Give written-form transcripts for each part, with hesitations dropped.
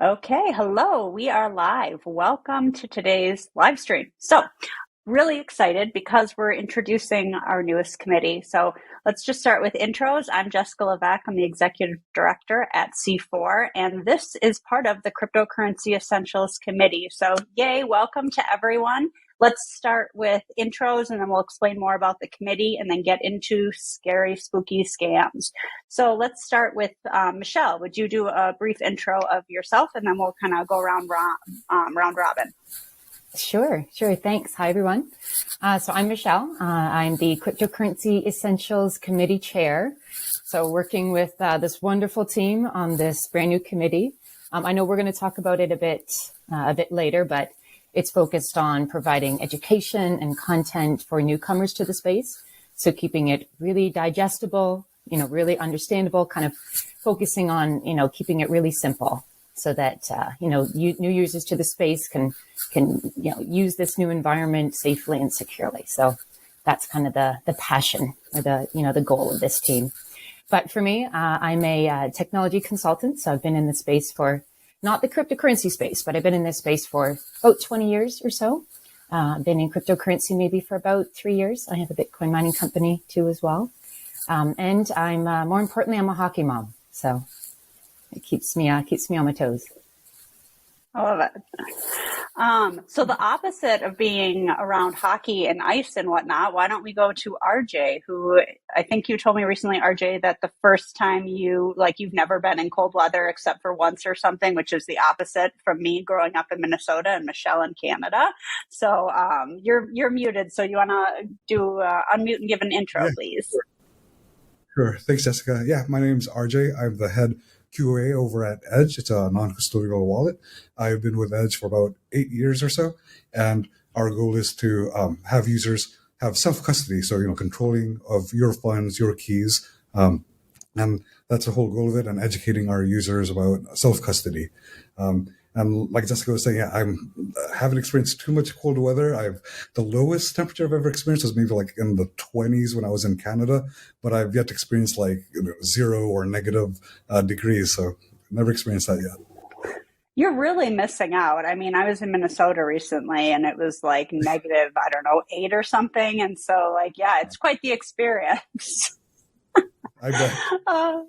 Okay, hello, we are live. Welcome to today's live stream. So, really excited because we're introducing our newest committee. So, let's just start with intros. I'm Jessica Levesque. I'm the Executive Director at C4, and this is part of the CryptoCurrency Essentials Committee. So, yay, welcome to everyone. Let's start with intros, and then we'll explain more about the committee and then get into scary, spooky scams. So let's start with Michelle. Would you do a brief intro of yourself, and then we'll kind of go round robin? Sure. Thanks. Hi, everyone. So I'm Michelle. I'm the CryptoCurrency Essentials Committee Chair. So working with this wonderful team on this brand new committee. I know we're going to talk about it a bit later, but it's focused on providing education and content for newcomers to the space. So keeping it really digestible, really understandable, kind of focusing on, keeping it really simple so that, new users to the space can use this new environment safely and securely. So that's kind of the passion or the goal of this team. But for me, I'm a technology consultant. So I've been in the space for not the cryptocurrency space, but I've been in this space for about 20 years or so. I've been in cryptocurrency maybe for about 3 years. I have a Bitcoin mining company too as well. And I'm, more importantly, I'm a hockey mom. So it keeps me on my toes. I love it. So the opposite of being around hockey and ice and whatnot, why don't we go to RJ, who I think you told me recently, RJ, that the first time you've never been in cold weather except for once or something, which is the opposite from me growing up in Minnesota and Michelle in Canada. So you're muted. So you want to do unmute and give an intro, please? Sure. Thanks, Jessica. Yeah, my name's RJ. I'm the head QA over at Edge. It's a non-custodial wallet. I've been with Edge for about 8 years or so, and our goal is to have users have self-custody, so controlling of your funds, your keys, and that's the whole goal of it, and educating our users about self-custody. And like Jessica was saying, yeah, I haven't experienced too much cold weather. The lowest temperature I've ever experienced was maybe like in the 20s when I was in Canada, but I've yet to experience 0 or negative degrees. So never experienced that yet. You're really missing out. I mean, I was in Minnesota recently and it was like negative, 8 or something. And so yeah, it's quite the experience. I bet. All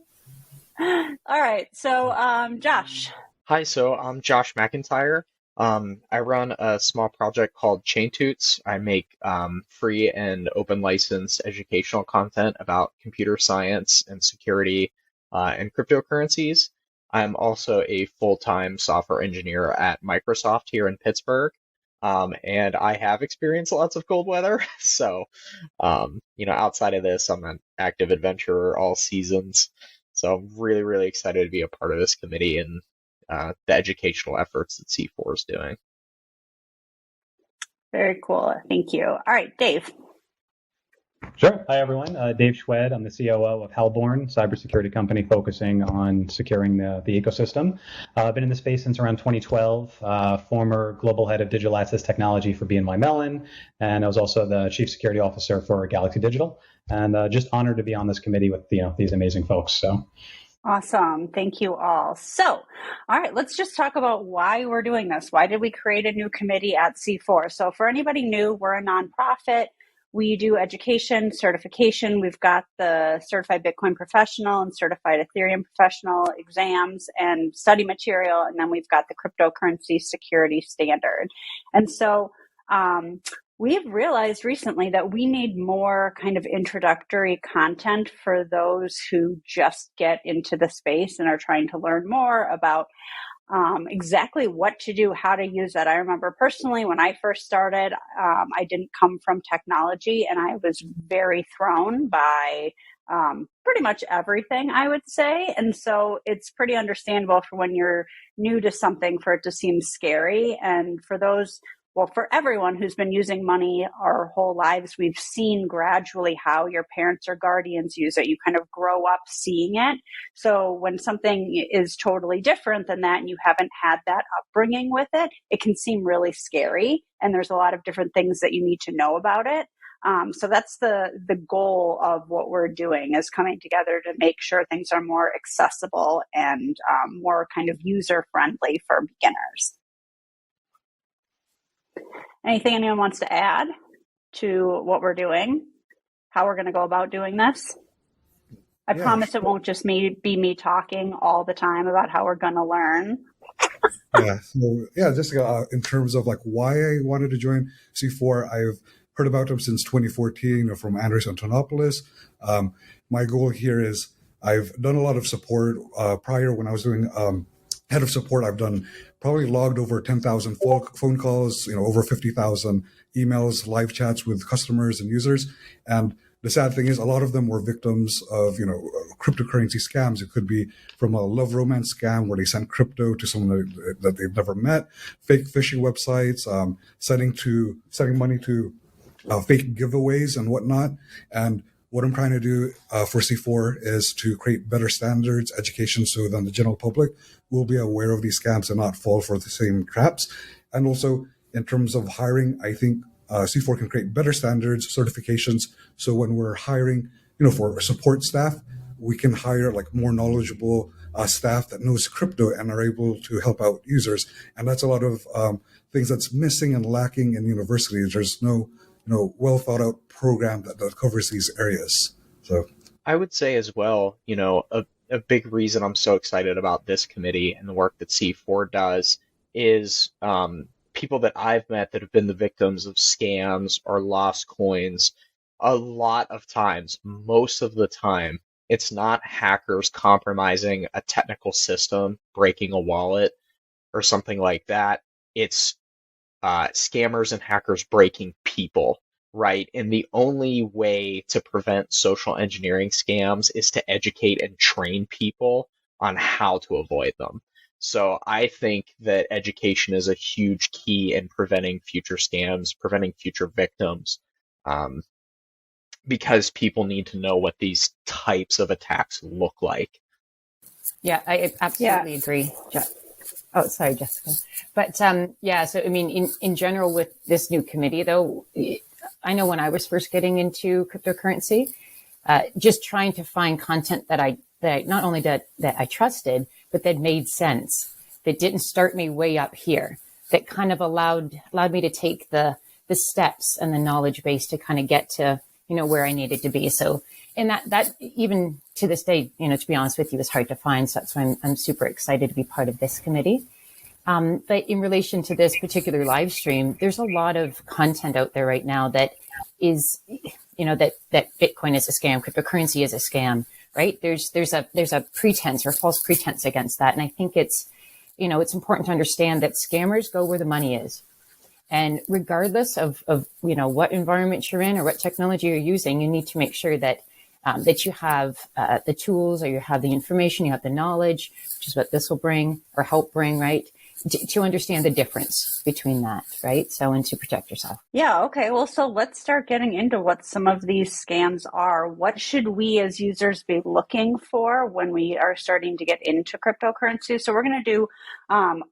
right. So, Josh. Hi, so I'm Josh McIntyre. I run a small project called Chain Toots. I make free and open license educational content about computer science and security and cryptocurrencies. I'm also a full-time software engineer at Microsoft here in Pittsburgh. And I have experienced lots of cold weather. So, outside of this, I'm an active adventurer all seasons. So I'm really, really excited to be a part of this committee and the educational efforts that C4 is doing. Very cool. Thank you. All right, Dave. Sure. Hi, everyone. Dave Schwed. I'm the COO of Hellborn, cybersecurity company focusing on securing the ecosystem. I've been in the space since around 2012, former global head of digital access technology for BNY Mellon, and I was also the chief security officer for Galaxy Digital, and just honored to be on this committee with these amazing folks. So. Awesome. Thank you all. So, all right, let's just talk about why we're doing this. Why did we create a new committee at C4? So for anybody new, we're a nonprofit. We do education, certification. We've got the Certified Bitcoin Professional and Certified Ethereum Professional exams and study material. And then we've got the Cryptocurrency Security Standard. And so we've realized recently that we need more kind of introductory content for those who just get into the space and are trying to learn more about exactly what to do, how to use that. I remember personally when I first started, I didn't come from technology and I was very thrown by pretty much everything, I would say. And so it's pretty understandable for when you're new to something for it to seem scary. And for everyone who's been using money our whole lives, we've seen gradually how your parents or guardians use it. You kind of grow up seeing it. So when something is totally different than that and you haven't had that upbringing with it, it can seem really scary. And there's a lot of different things that you need to know about it. So that's the goal of what we're doing, is coming together to make sure things are more accessible and more kind of user friendly for beginners. Anything anyone wants to add to what we're doing, how we're going to go about doing this? I promise it won't just be me talking all the time about how we're going to learn. Jessica, in terms of like why I wanted to join C4, I've heard about them since 2014 from Andres Antonopoulos. My goal here is I've done a lot of support prior when I was doing head of support. I've done probably logged over 10,000 phone calls, over 50,000 emails, live chats with customers and users. And the sad thing is a lot of them were victims of, cryptocurrency scams. It could be from a love romance scam where they send crypto to someone that they've never met, fake phishing websites, sending money to fake giveaways and whatnot. And what I'm trying to do for C4 is to create better standards, education, so then the general public will be aware of these scams and not fall for the same traps. And also in terms of hiring, I think C4 can create better standards, certifications. So when we're hiring, for support staff, we can hire like more knowledgeable staff that knows crypto and are able to help out users. And that's a lot of things that's missing and lacking in universities. There's no well thought out program that covers these areas. So I would say as well, a big reason I'm so excited about this committee and the work that C4 does is people that I've met that have been the victims of scams or lost coins. A lot of times, most of the time, it's not hackers compromising a technical system, breaking a wallet, or something like that. It's scammers and hackers breaking people, right? And the only way to prevent social engineering scams is to educate and train people on how to avoid them. So I think that education is a huge key in preventing future scams, preventing future victims, because people need to know what these types of attacks look like. Yeah, I absolutely agree. Oh, sorry, Jessica. But so I mean, in general with this new committee, though, I know when I was first getting into cryptocurrency, just trying to find content that I not only that I trusted, but that made sense, that didn't start me way up here, that kind of allowed me to take the steps and the knowledge base to kind of get to, where I needed to be. So, and that even to this day, to be honest with you, is hard to find. So that's why I'm super excited to be part of this committee. But in relation to this particular live stream, there's a lot of content out there right now that is, that Bitcoin is a scam, cryptocurrency is a scam, right? There's a pretense or false pretense against that. And I think it's important to understand that scammers go where the money is. And regardless of what environment you're in or what technology you're using, you need to make sure that that you have the tools, or you have the information, you have the knowledge, which is what this will bring or help bring, right? To understand the difference between that, right? So, and to protect yourself. Yeah, okay. Well, so let's start getting into what some of these scams are. What should we as users be looking for when we are starting to get into cryptocurrency? So we're going to do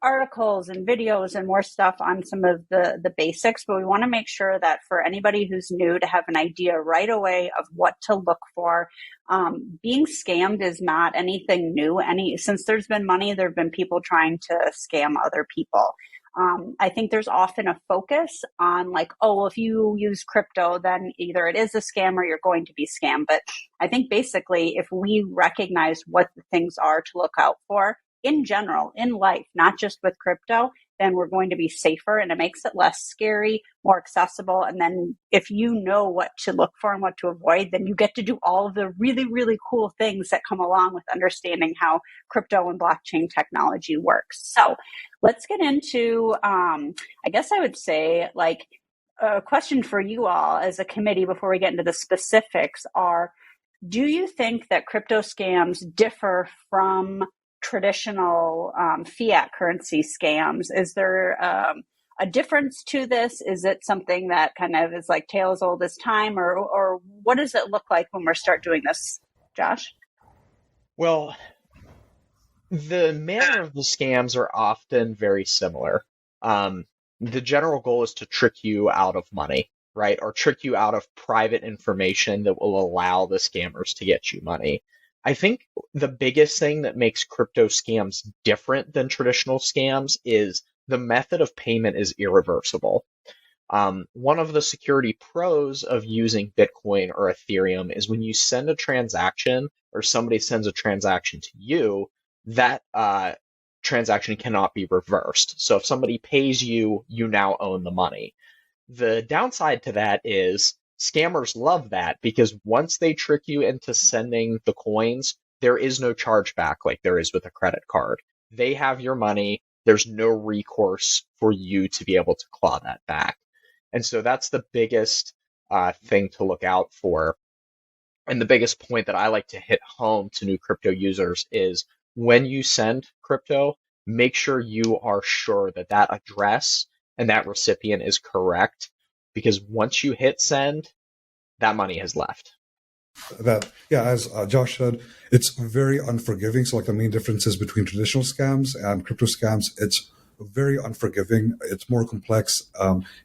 articles and videos and more stuff on some of the basics, but we want to make sure that for anybody who's new, to have an idea right away of what to look for. Being scammed is not anything new. Since there's been money, there have been people trying to scam other people. I think there's often a focus on like, oh, well, if you use crypto, then either it is a scam or you're going to be scammed. But I think basically if we recognize what the things are to look out for in general, in life, not just with crypto, then we're going to be safer, and it makes it less scary, more accessible. And then if you know what to look for and what to avoid, then you get to do all of the really, really cool things that come along with understanding how crypto and blockchain technology works. So let's get into, I guess I would say, like, a question for you all as a committee before we get into the specifics are, do you think that crypto scams differ from traditional fiat currency scams? Is there a difference to this? Is it something that kind of is like tale as old as time, or what does it look like when we start doing this, Josh? Well, the manner of the scams are often very similar. The general goal is to trick you out of money, right? Or trick you out of private information that will allow the scammers to get you money. I think the biggest thing that makes crypto scams different than traditional scams is the method of payment is irreversible. One of the security pros of using Bitcoin or Ethereum is when you send a transaction or somebody sends a transaction to you, that transaction cannot be reversed. So if somebody pays you, you now own the money. The downside to that is scammers love that because once they trick you into sending the coins, there is no chargeback like there is with a credit card. They have your money. There's no recourse for you to be able to claw that back. And so that's the biggest thing to look out for. And the biggest point that I like to hit home to new crypto users is when you send crypto, make sure you are sure that that address and that recipient is correct, because once you hit send, that money has left. That, yeah, as Josh said, it's very unforgiving. So like the main differences between traditional scams and crypto scams, it's very unforgiving. It's more complex.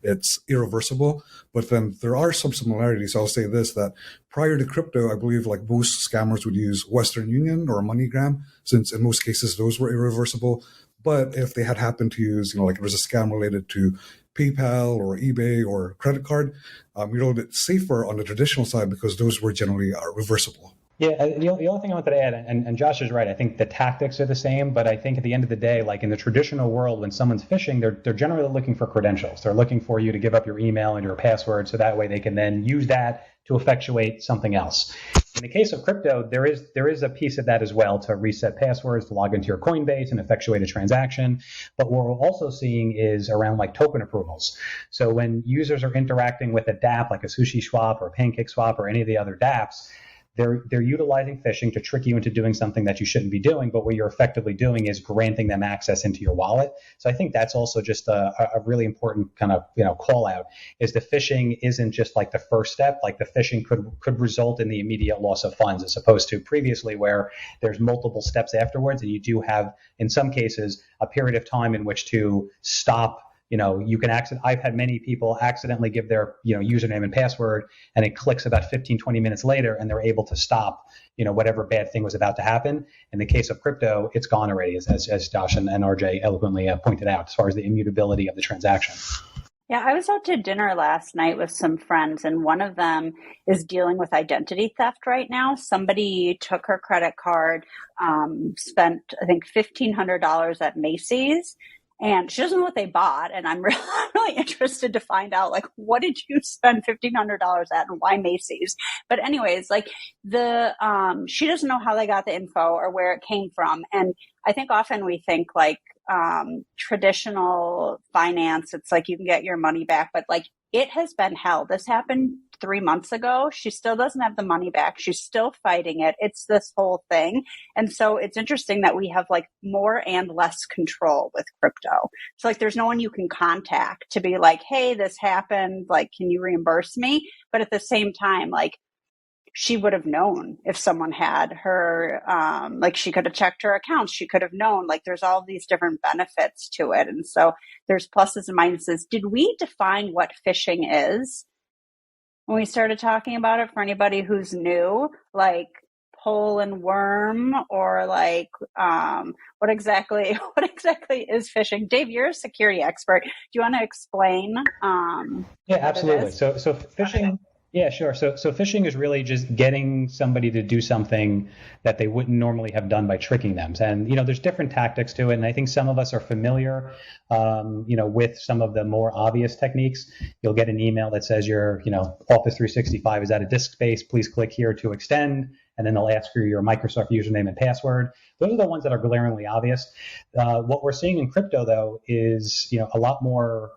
It's irreversible. But then there are some similarities. I'll say this, that prior to crypto, I believe like most scammers would use Western Union or MoneyGram, since in most cases those were irreversible. But if they had happened to use, like it was a scam related to PayPal or eBay or credit card, you're a little bit safer on the traditional side because those were generally reversible. Yeah, the only thing I wanted to add, and Josh is right, I think the tactics are the same, but I think at the end of the day, like in the traditional world, when someone's phishing, they're generally looking for credentials. They're looking for you to give up your email and your password so that way they can then use that to effectuate something else. In the case of crypto, there is a piece of that as well, to reset passwords, to log into your Coinbase and effectuate a transaction. But what we're also seeing is around like token approvals. So when users are interacting with a dApp like a Sushi Swap or Pancake Swap or any of the other dApps, they're utilizing phishing to trick you into doing something that you shouldn't be doing, but what you're effectively doing is granting them access into your wallet. So I think that's also just a really important kind of call out, is the phishing isn't just like the first step. Like the phishing could result in the immediate loss of funds, as opposed to previously where there's multiple steps afterwards, and you do have in some cases a period of time in which to stop. You can I've had many people accidentally give their, username and password, and it clicks about 15, 20 minutes later, and they're able to stop, whatever bad thing was about to happen. In the case of crypto, it's gone already, as Josh and RJ eloquently pointed out, as far as the immutability of the transaction. Yeah, I was out to dinner last night with some friends, and one of them is dealing with identity theft right now. Somebody took her credit card, spent, I think, $1,500 at Macy's. And she doesn't know what they bought. And I'm really interested to find out, like, what did you spend $1,500 at and why Macy's? But anyways, like she doesn't know how they got the info or where it came from. And I think often we think like traditional finance, it's like you can get your money back, but like it has been hell. This happened 3 months ago. She still doesn't have the money back. She's still fighting it. It's this whole thing. And so it's interesting that we have like more and less control with crypto. So like there's no one you can contact to be like, hey, this happened. Like, can you reimburse me? But at the same time, like she would have known if someone had her, like she could have checked her accounts. She could have known, like there's all these different benefits to it. And so there's pluses and minuses. Did we define what phishing is when we started talking about it, for anybody who's new, like pole and worm, or like what exactly is phishing? Dave, you're a security expert. Do you want to explain? Yeah, absolutely. So phishing. Okay. Yeah, sure. So phishing is really just getting somebody to do something that they wouldn't normally have done by tricking them. And, there's different tactics to it. And I think some of us are familiar, with some of the more obvious techniques. You'll get an email that says your, Office 365 is out of disk space. Please click here to extend. And then they'll ask for your Microsoft username and password. Those are the ones that are glaringly obvious. What we're seeing in crypto, though, is, a lot more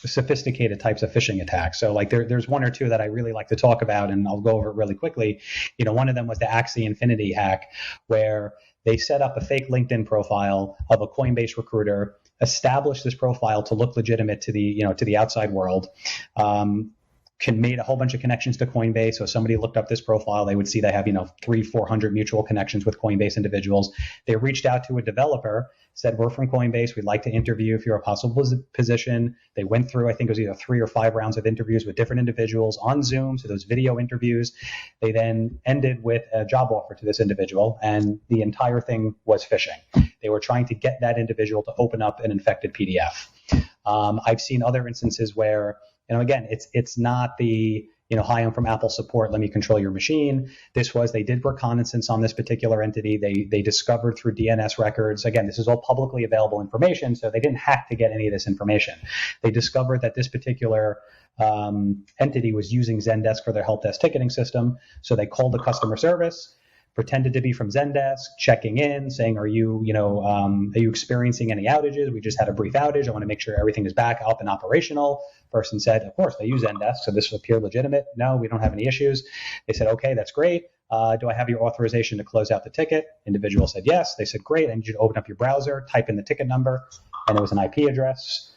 sophisticated types of phishing attacks. So like there's one or two that I really like to talk about, and I'll go over it really quickly. One of them was the Axie Infinity hack, where they set up a fake LinkedIn profile of a Coinbase recruiter, established this profile to look legitimate to the outside world. made a whole bunch of connections to Coinbase. So if somebody looked up this profile, they would see they have, 300-400 mutual connections with Coinbase individuals. They reached out to a developer, said, we're from Coinbase. We'd like to interview if you're a possible position. They went through, I think it was either 3 or 5 rounds of interviews with different individuals on Zoom. So those video interviews, they then ended with a job offer to this individual. And the entire thing was phishing. They were trying to get that individual to open up an infected PDF. I've seen other instances where, again, it's not the, hi, I'm from Apple support, let me control your machine. This was, they did reconnaissance on this particular entity. They discovered through DNS records. Again, this is all publicly available information, so they didn't hack to get any of this information. They discovered that this particular entity was using Zendesk for their help desk ticketing system. So they called the customer service, pretended to be from Zendesk, checking in, saying, are you experiencing any outages? We just had a brief outage. I want to make sure everything is back up and operational. Person said, of course, they use Zendesk, so this will appear legitimate. No, we don't have any issues. They said, okay, that's great. Do I have your authorization to close out the ticket? Individual said yes. They said, great. I need you to open up your browser, type in the ticket number, and it was an IP address,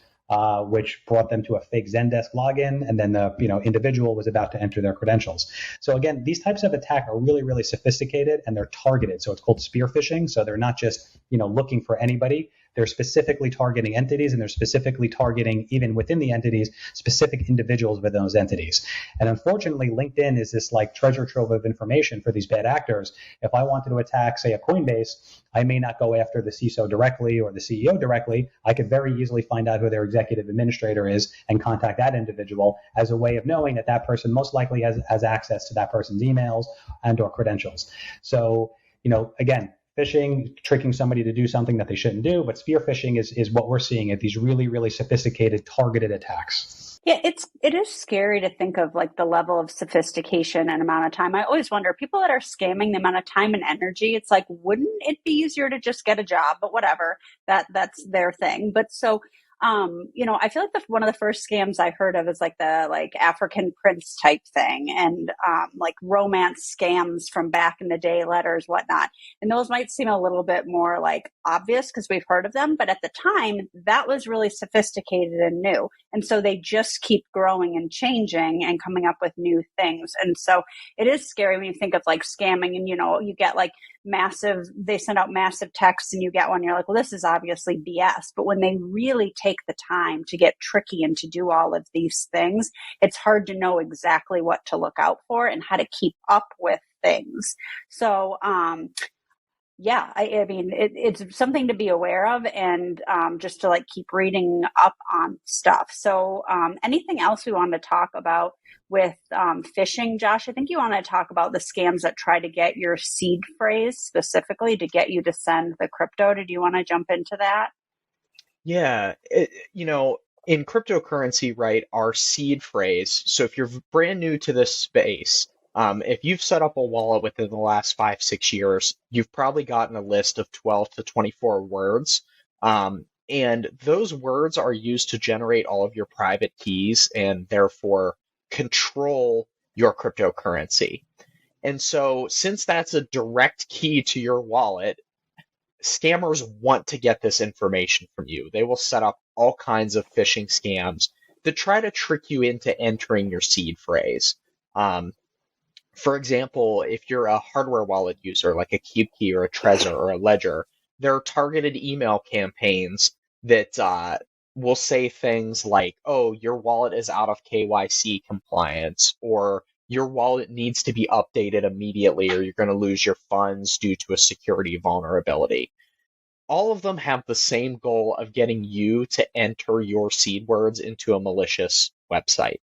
which brought them to a fake Zendesk login, and then the individual was about to enter their credentials. So again, these types of attack are really, really sophisticated, and they're targeted. So it's called spear phishing. So they're not just looking for anybody. They're specifically targeting entities, and they're specifically targeting, even within the entities, specific individuals within those entities. And unfortunately, LinkedIn is this like treasure trove of information for these bad actors. If I wanted to attack, say, a Coinbase, I may not go after the CISO directly or the CEO directly. I could very easily find out who their executive administrator is and contact that individual as a way of knowing that that person most likely has access to that person's emails and or credentials. So, again, phishing, tricking somebody to do something that they shouldn't do, but spear phishing is what we're seeing at these really, really sophisticated targeted attacks. Yeah, it is scary to think of like the level of sophistication and amount of time. I always wonder, people that are scamming, the amount of time and energy, it's like, wouldn't it be easier to just get a job? But whatever, that's their thing. But so, I feel like one of the first scams I heard of is like the African prince type thing, and like romance scams from back in the day, letters, whatnot. And those might seem a little bit more like obvious because we've heard of them, but at the time that was really sophisticated and new. And so they just keep growing and changing and coming up with new things. And so it is scary when you think of like scamming, and you get like they send out massive texts, and you get one, you're like, well, this is obviously BS. But when they really take the time to get tricky and to do all of these things, it's hard to know exactly what to look out for and how to keep up with things. So, yeah, I mean, it's something to be aware of, and just to like keep reading up on stuff. So anything else we want to talk about with phishing, Josh? I think you want to talk about the scams that try to get your seed phrase specifically to get you to send the crypto. Did you want to jump into that? Yeah, in cryptocurrency, right, our seed phrase. So if you're brand new to this space, if you've set up a wallet within the last 5-6 years, you've probably gotten a list of 12 to 24 words. And those words are used to generate all of your private keys and therefore control your cryptocurrency. And so since that's a direct key to your wallet, scammers want to get this information from you. They will set up all kinds of phishing scams that try to trick you into entering your seed phrase. For example, if you're a hardware wallet user like a KubeKey or a Trezor or a Ledger, there are targeted email campaigns that will say things like, oh, your wallet is out of KYC compliance, or your wallet needs to be updated immediately or you're going to lose your funds due to a security vulnerability. All of them have the same goal of getting you to enter your seed words into a malicious website.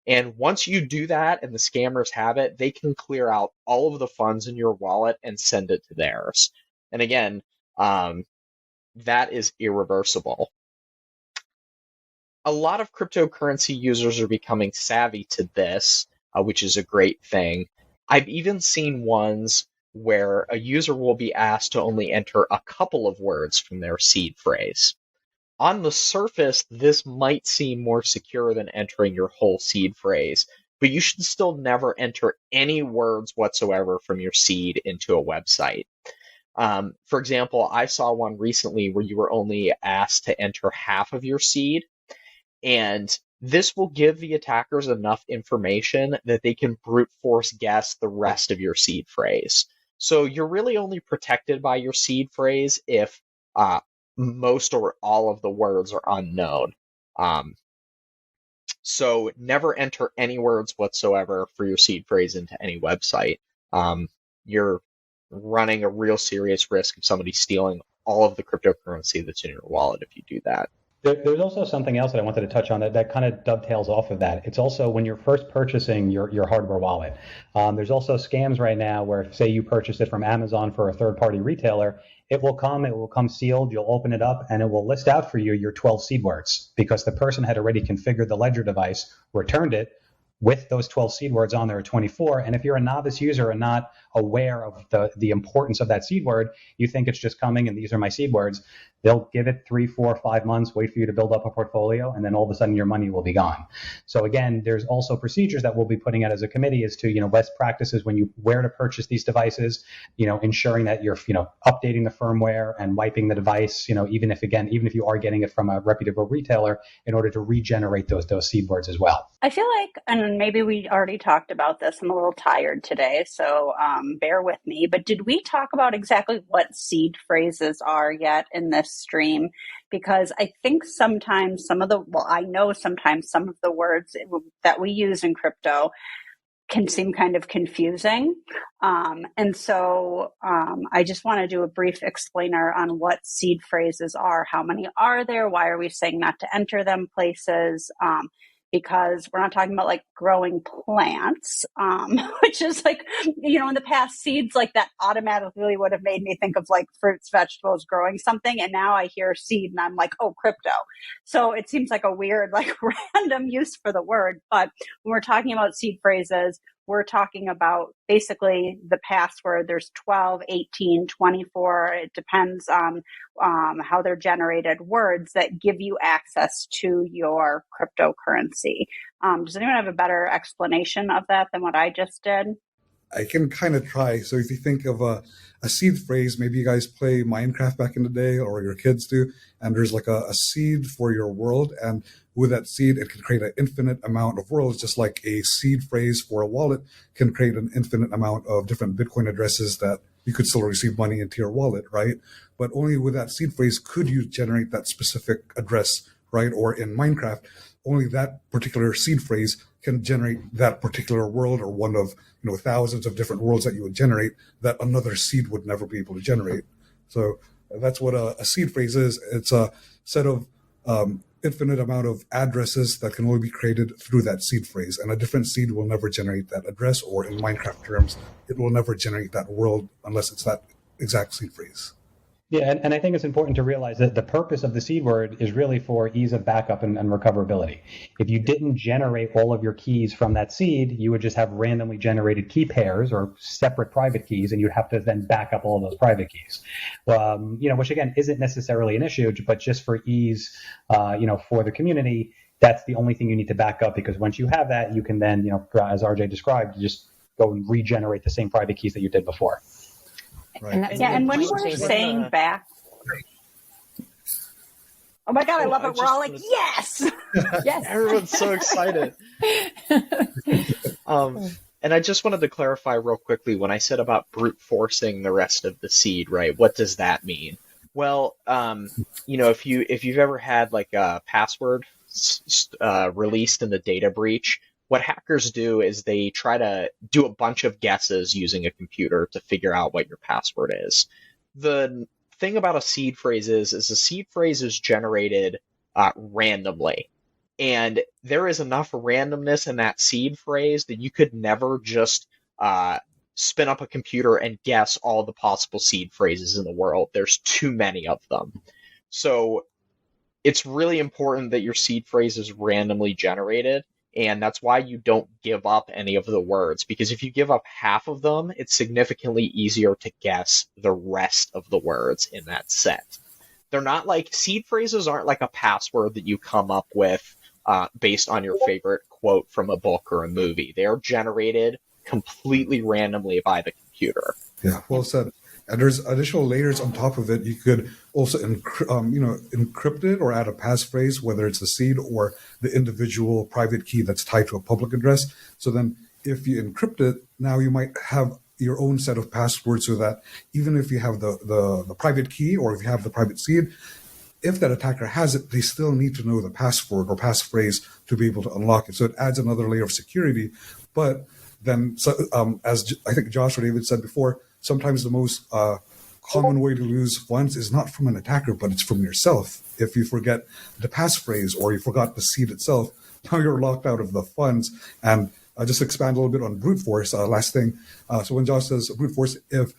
And once you do that and the scammers have it, they can clear out all of the funds in your wallet and send it to theirs. And again, that is irreversible. A lot of cryptocurrency users are becoming savvy to this, which is a great thing. I've even seen ones where a user will be asked to only enter a couple of words from their seed phrase. On the surface, this might seem more secure than entering your whole seed phrase, but you should still never enter any words whatsoever from your seed into a website. For example, I saw one recently where you were only asked to enter half of your seed, and This will give the attackers enough information that they can brute force guess the rest of your seed phrase. So you're really only protected by your seed phrase if most or all of the words are unknown. So never enter any words whatsoever for your seed phrase into any website. You're running a real serious risk of somebody stealing all of the cryptocurrency that's in your wallet if you do that. There's also something else that I wanted to touch on that kind of dovetails off of that. It's also when you're first purchasing your hardware wallet. There's also scams right now where, say you purchase it from Amazon for a third-party retailer, it will come sealed, you'll open it up, and it will list out for you your 12 seed words because the person had already configured the ledger device, returned it with those 12 seed words on there at 24. And if you're a novice user and not aware of the importance of that seed word, you think it's just coming and these are my seed words. They'll give it 3, 4, 5 months, wait for you to build up a portfolio, and then all of a sudden your money will be gone. So again, there's also procedures that we'll be putting out as a committee as to, best practices where to purchase these devices, ensuring that you're, updating the firmware and wiping the device, even if you are getting it from a reputable retailer in order to regenerate those seed words as well. I feel like, and maybe we already talked about this, I'm a little tired today, so bear with me, but did we talk about exactly what seed phrases are yet in this stream? Because I think sometimes I know sometimes some of the words that we use in crypto can seem kind of confusing. And so I just want to do a brief explainer on what seed phrases are. How many are there? Why are we saying not to enter them places? Because we're not talking about like growing plants, which is like, in the past, seeds like that automatically would have made me think of like fruits, vegetables, growing something. And now I hear seed and I'm like, oh, crypto. So it seems like a weird, like random use for the word. But when we're talking about seed phrases, we're talking about basically the password. There's 12, 18, 24. It depends on how they're generated words that give you access to your cryptocurrency. Does anyone have a better explanation of that than what I just did? I can kind of try. So if you think of a seed phrase, maybe you guys play Minecraft back in the day, or your kids do, and there's like a seed for your world, and with that seed, it can create an infinite amount of worlds, just like a seed phrase for a wallet can create an infinite amount of different Bitcoin addresses that you could still receive money into your wallet, right? But only with that seed phrase could you generate that specific address, right? Or in Minecraft, only that particular seed phrase can generate that particular world, or one of thousands of different worlds that you would generate that another seed would never be able to generate. So that's what a seed phrase is. It's a set of infinite amount of addresses that can only be created through that seed phrase, and a different seed will never generate that address, or in Minecraft terms, it will never generate that world unless it's that exact seed phrase. Yeah, and I think it's important to realize that the purpose of the seed word is really for ease of backup and recoverability. If you didn't generate all of your keys from that seed, you would just have randomly generated key pairs or separate private keys, and you'd have to then back up all of those private keys. Which again isn't necessarily an issue, but just for ease, for the community, that's the only thing you need to back up, because once you have that, you can then, as RJ described, just go and regenerate the same private keys that you did before. Right. And when we're saying back, oh my God, I love it. We're all like, yes, yes. Everyone's so excited. And I just wanted to clarify real quickly when I said about brute forcing the rest of the seed, right? What does that mean? Well, if you've ever had like a password released in the data breach, what hackers do is they try to do a bunch of guesses using a computer to figure out what your password is. The thing about a seed phrase is a seed phrase is generated randomly. And there is enough randomness in that seed phrase that you could never just spin up a computer and guess all the possible seed phrases in the world. There's too many of them. So it's really important that your seed phrase is randomly generated. And that's why you don't give up any of the words, because if you give up half of them, it's significantly easier to guess the rest of the words in that set. They're not like, seed phrases aren't like a password that you come up with based on your favorite quote from a book or a movie. They are generated completely randomly by the computer. Yeah, well said. And there's additional layers on top of it. You could also encrypt it or add a passphrase, whether it's the seed or the individual private key that's tied to a public address. So then if you encrypt it, now you might have your own set of passwords, so that even if you have the private key or if you have the private seed, if that attacker has it, they still need to know the password or passphrase to be able to unlock it. So it adds another layer of security. But then, as I think Josh or David said before, sometimes the most common way to lose funds is not from an attacker, but it's from yourself. If you forget the passphrase or you forgot the seed itself, now you're locked out of the funds. And just expand a little bit on brute force. Last thing. So when Josh says brute force, if,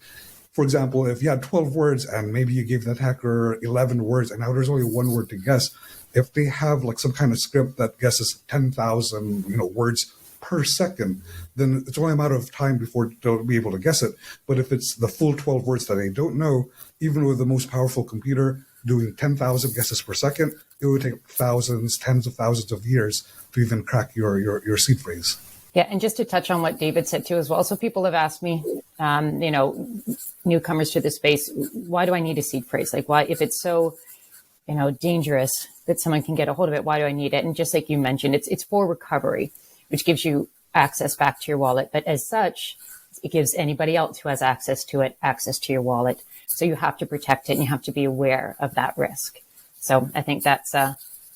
for example, if you had 12 words and maybe you gave the attacker 11 words and now there's only one word to guess, if they have like some kind of script that guesses 10,000 words per second, then it's only a matter of time before they'll be able to guess it. But if it's the full 12 words that they don't know, even with the most powerful computer doing 10,000 guesses per second, it would take thousands, tens of thousands of years to even crack your seed phrase. Yeah, and just to touch on what David said too as well. So people have asked me, newcomers to the space, why do I need a seed phrase? Like, why, if it's so, dangerous that someone can get a hold of it, why do I need it? And just like you mentioned, it's for recovery, which gives you access back to your wallet. But as such, it gives anybody else who has access to it, access to your wallet. So you have to protect it and you have to be aware of that risk. So I think that's,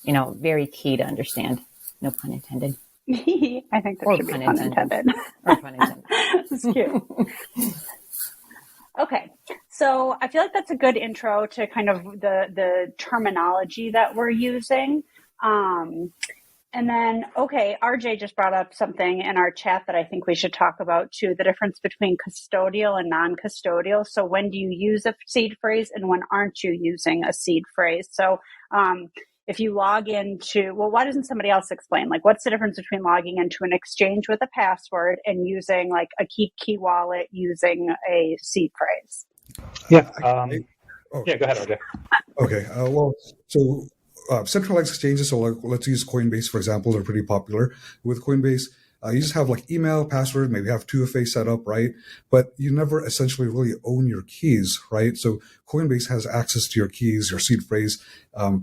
very key to understand. No pun intended. I think there should be pun intended. Or pun intended. It's cute. Okay, so I feel like that's a good intro to kind of the terminology that we're using. And then, RJ just brought up something in our chat that I think we should talk about too, the difference between custodial and non-custodial. So when do you use a seed phrase and when aren't you using a seed phrase? So if you log into, why doesn't somebody else explain? Like, what's the difference between logging into an exchange with a password and using like a key wallet using a seed phrase? Yeah. Go ahead, RJ. Okay. So centralized exchanges, so like, let's use Coinbase, for example. They're pretty popular. With Coinbase, you just have like email, password, maybe have 2FA set up, right? But you never essentially really own your keys, right? So Coinbase has access to your keys, your seed phrase.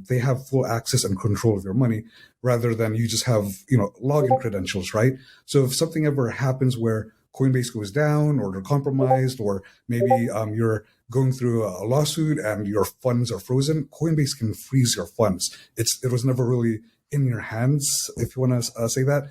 They have full access and control of your money rather than you just have, login credentials, right? So if something ever happens where Coinbase goes down or they're compromised, or maybe you're going through a lawsuit and your funds are frozen, Coinbase can freeze your funds. It was never really in your hands, if you want to say that,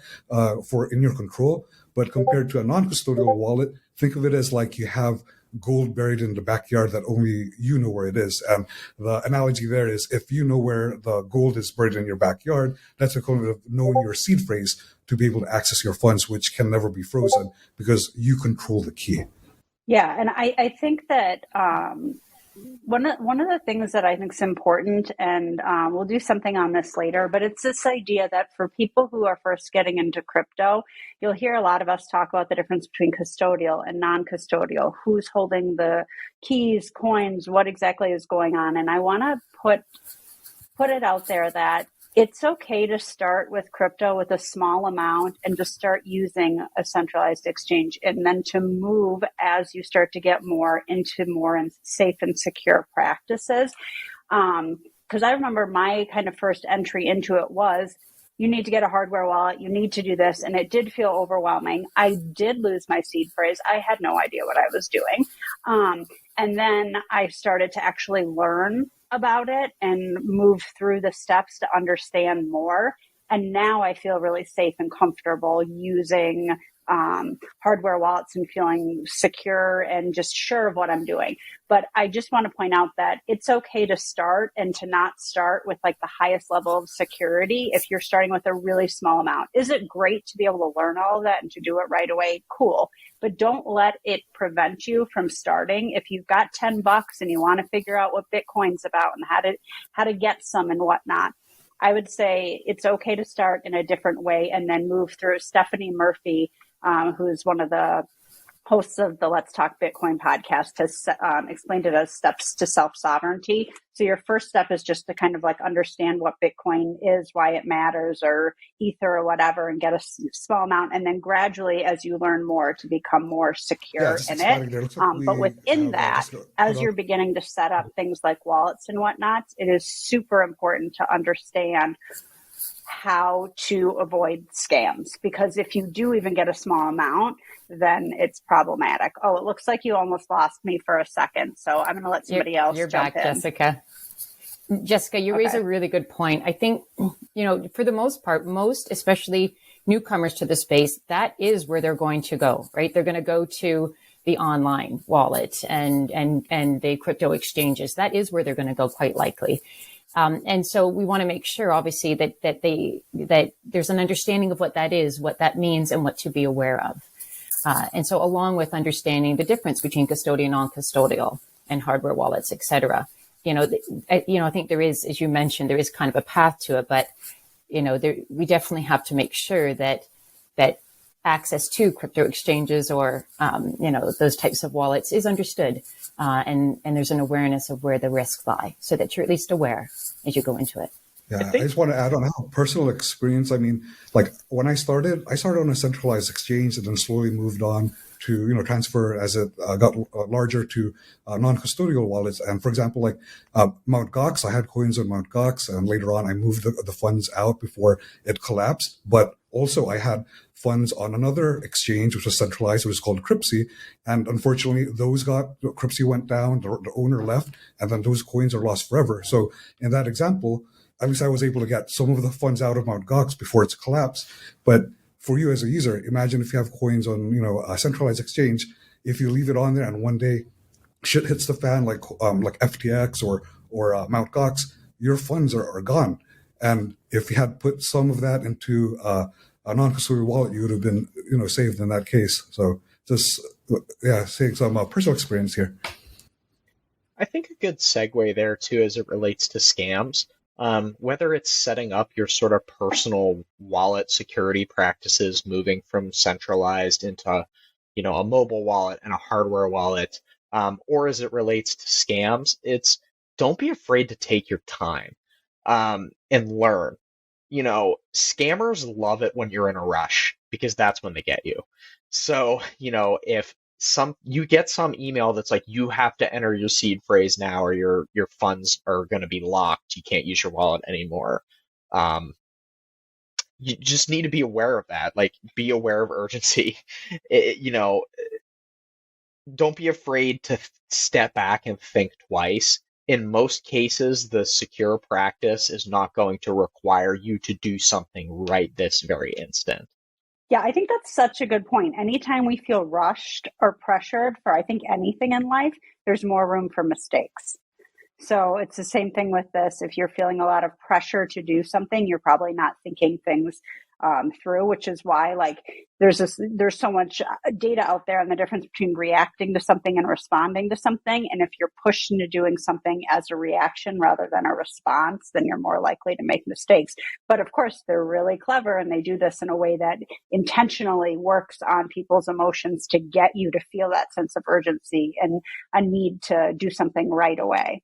for in your control. But compared to a non-custodial wallet, think of it as like you have gold buried in the backyard that only you know where it is. And the analogy there is, if you know where the gold is buried in your backyard, that's equivalent of knowing your seed phrase to be able to access your funds, which can never be frozen because you control the key. Yeah, and I think that one of the things that I think is important, and we'll do something on this later, but it's this idea that for people who are first getting into crypto, you'll hear a lot of us talk about the difference between custodial and non-custodial, who's holding the keys, coins, what exactly is going on. And I want to put it out there that it's okay to start with crypto with a small amount and just start using a centralized exchange, and then to move as you start to get more into more safe and secure practices. Because I remember my kind of first entry into it was, you need to get a hardware wallet, you need to do this, and it did feel overwhelming. I did lose my seed phrase. I had no idea what I was doing. And then I started to actually learn about it and move through the steps to understand more. And now I feel really safe and comfortable using hardware wallets and feeling secure and just sure of what I'm doing. But I just want to point out that it's okay to start and to not start with like the highest level of security if you're starting with a really small amount. Is it great to be able to learn all of that and to do it right away? Cool. But don't let it prevent you from starting. If you've got $10 and you want to figure out what Bitcoin's about and how to get some and whatnot, I would say it's okay to start in a different way and then move through. Stephanie Murphy, who's one of the hosts of the Let's Talk Bitcoin podcast has explained it as steps to self-sovereignty. So your first step is just to kind of like understand what Bitcoin is, why it matters, or Ether or whatever, and get a small amount. And then gradually, as you learn more, to become more secure in it. But within that, as you're beginning to set up things like wallets and whatnot, it is super important to understand how to avoid scams, because if you do even get a small amount, then it's problematic. Oh, it looks like you almost lost me for a second, so I'm going to let somebody else You're jump back, in. Jessica. Jessica, you raise a really good point. I think, for the most part, especially newcomers to the space, that is where they're going to go, right? They're going to go to the online wallet and the crypto exchanges. That is where they're going to go, quite likely. And so we want to make sure, obviously, that there's an understanding of what that is, what that means, and what to be aware of. And so along with understanding the difference between custodial, non-custodial, and hardware wallets, et cetera, I think there is, as you mentioned, there is kind of a path to it, but, we definitely have to make sure that access to crypto exchanges or, those types of wallets is understood. And there's an awareness of where the risks lie, so that you're at least aware as you go into it. Yeah, I just want to add on how personal experience. I mean, like when I started on a centralized exchange and then slowly moved on to, transfer as it got larger to non-custodial wallets. And for example, like Mt. Gox, I had coins on Mt. Gox, and later on I moved the funds out before it collapsed. But also I had funds on another exchange, which was centralized. It was called CryptoCurrency. And unfortunately, CryptoCurrency went down, the owner left, and then those coins are lost forever. So in that example, at least I was able to get some of the funds out of Mt. Gox before it's collapsed. But for you as a user, imagine if you have coins on, a centralized exchange, if you leave it on there and one day shit hits the fan, like FTX or Mt. Gox, your funds are gone. And if you had put some of that into a non-custodial wallet, you would have been, saved in that case. So just, saying some personal experience here. I think a good segue there too, as it relates to scams. Whether it's setting up your sort of personal wallet security practices, moving from centralized into, a mobile wallet and a hardware wallet, or as it relates to scams, it's don't be afraid to take your time and learn. Scammers love it when you're in a rush because that's when they get you. So, if you get some email that's like, you have to enter your seed phrase now or your funds are going to be locked, you can't use your wallet anymore, you just need to be aware of that. Like, be aware of urgency. Don't be afraid to step back and think twice. In most cases, the secure practice is not going to require you to do something right this very instant. Yeah, I think that's such a good point. Anytime we feel rushed or pressured for, I think, anything in life, there's more room for mistakes. So it's the same thing with this. If you're feeling a lot of pressure to do something, you're probably not thinking things through, which is why there's so much data out there on the difference between reacting to something and responding to something. And if you're pushed into doing something as a reaction rather than a response, then you're more likely to make mistakes. But of course, they're really clever and they do this in a way that intentionally works on people's emotions to get you to feel that sense of urgency and a need to do something right away.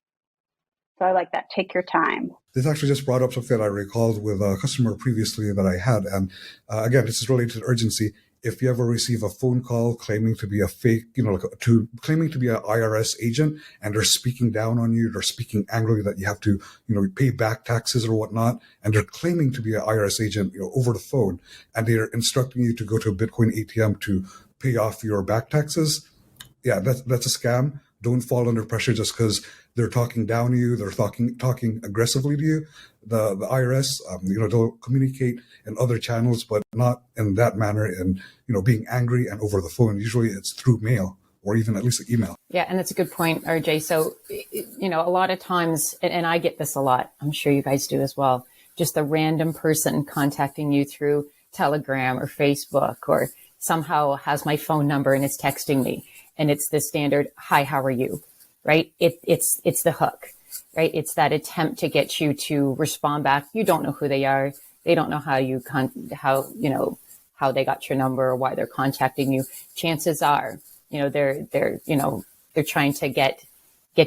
So I like that. Take your time. This actually just brought up something that I recalled with a customer previously that I had. And again, this is related to urgency. If you ever receive a phone call claiming to be a fake, claiming to be an IRS agent, and they're speaking down on you, they're speaking angrily that you have to, pay back taxes or whatnot, and they're claiming to be an IRS agent, over the phone, and they're instructing you to go to a Bitcoin ATM to pay off your back taxes. Yeah, that's a scam. Don't fall under pressure just because they're talking down to you, they're talking aggressively to you. The IRS, they'll communicate in other channels, but not in that manner, and being angry and over the phone. Usually it's through mail or even at least an email. Yeah, and that's a good point, RJ. So, a lot of times, and I get this a lot, I'm sure you guys do as well, just a random person contacting you through Telegram or Facebook, or somehow has my phone number and is texting me. And it's the standard, hi, how are you? Right? It's the hook, right? It's that attempt to get you to respond back. You don't know who they are. They don't know how they got your number or why they're contacting you. Chances are they're trying to get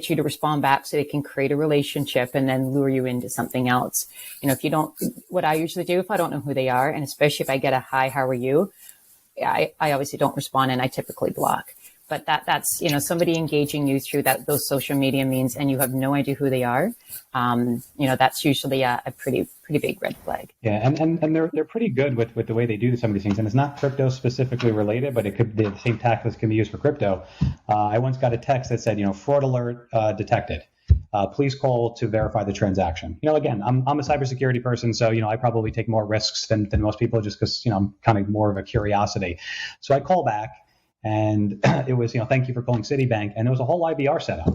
you to respond back so they can create a relationship and then lure you into something else. If you don't, what I usually do if I don't know who they are, and especially if I get a hi, how are you? I obviously don't respond, and I typically block. But that's somebody engaging you through those social media means, and you have no idea who they are. That's usually a pretty big red flag. Yeah, and they're pretty good with the way they do some of these things, and it's not crypto specifically related, but it could be the same tactics can be used for crypto. I once got a text that said, fraud alert detected. Please call to verify the transaction. Again, I'm a cybersecurity person, so I probably take more risks than most people just because I'm kind of more of a curiosity. So I call back. And it was, thank you for calling Citibank. And there was a whole IVR set up.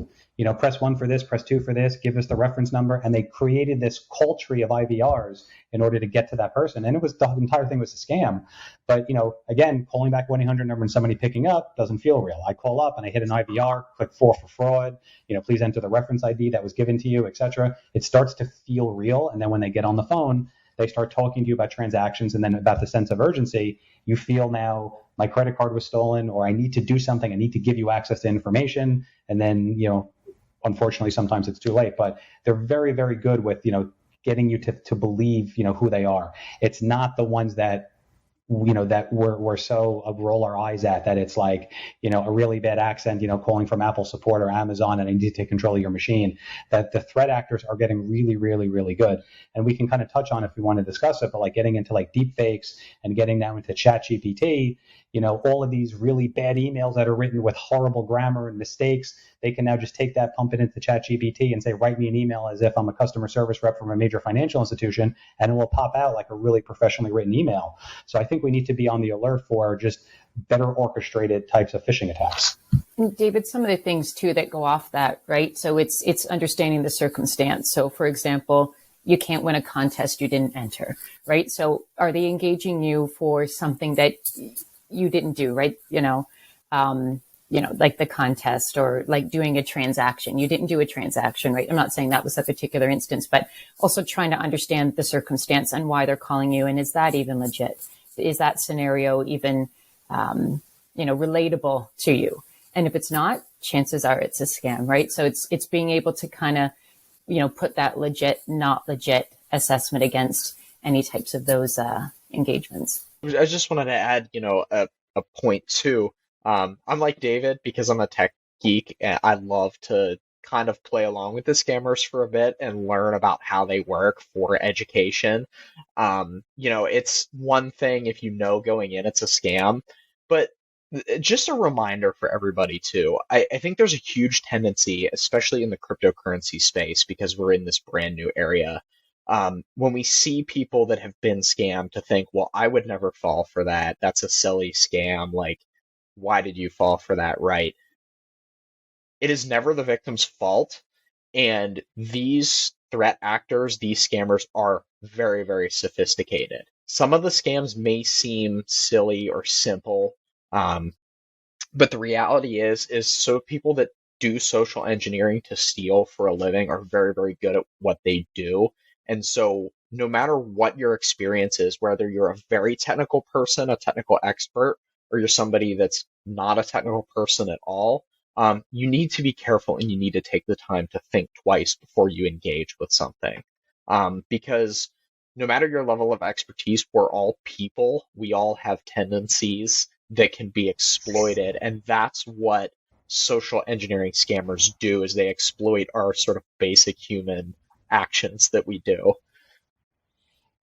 Press 1 for this, press 2 for this, give us the reference number. And they created this cold tree of IVRs in order to get to that person. And the entire thing was a scam. But, again, calling back 1-800 number and somebody picking up doesn't feel real. I call up and I hit an IVR, click 4 for fraud. Please enter the reference ID that was given to you, etc. It starts to feel real. And then when they get on the phone, they start talking to you about transactions and then about the sense of urgency. You feel now my credit card was stolen, or I need to do something. I need to give you access to information. And then, unfortunately, sometimes it's too late. But they're very, very good with, getting you to believe, who they are. It's not the ones that that we're so roll our eyes at that it's like, a really bad accent, calling from Apple support or Amazon and I need to take control of your machine. That the threat actors are getting really, really, really good. And we can kind of touch on if we want to discuss it, but like getting into like deep fakes and getting now into ChatGPT, all of these really bad emails that are written with horrible grammar and mistakes, they can now just take that, pump it into ChatGPT and say, write me an email as if I'm a customer service rep from a major financial institution, and it will pop out like a really professionally written email. So I think we need to be on the alert for just better orchestrated types of phishing attacks. David, some of the things too that go off that, right? So it's understanding the circumstance. So for example, you can't win a contest you didn't enter, right? So are they engaging you for something that you didn't do, right? Like the contest or like doing a transaction. You didn't do a transaction, right? I'm not saying that was a particular instance, but also trying to understand the circumstance and why they're calling you. And is that even legit? Is that scenario even, relatable to you? And if it's not, chances are it's a scam, right? So it's being able to kind of, put that legit, not legit assessment against any types of those engagements. I just wanted to add, a point too. I'm like David because I'm a tech geek and I love to kind of play along with the scammers for a bit and learn about how they work for education. It's one thing if going in, it's a scam, but just a reminder for everybody too. I think there's a huge tendency, especially in the cryptocurrency space, because we're in this brand new area. When we see people that have been scammed to think, well, I would never fall for that. That's a silly scam. Like, why did you fall for that? Right. It is never the victim's fault. And these threat actors, these scammers are very, very sophisticated. Some of the scams may seem silly or simple. But the reality is so people that do social engineering to steal for a living are very, very good at what they do. And so no matter what your experience is, whether you're a very technical person, a technical expert, or you're somebody that's not a technical person at all, you need to be careful and you need to take the time to think twice before you engage with something. Because no matter your level of expertise, we're all people. We all have tendencies that can be exploited. And that's what social engineering scammers do, is they exploit our sort of basic human actions that we do.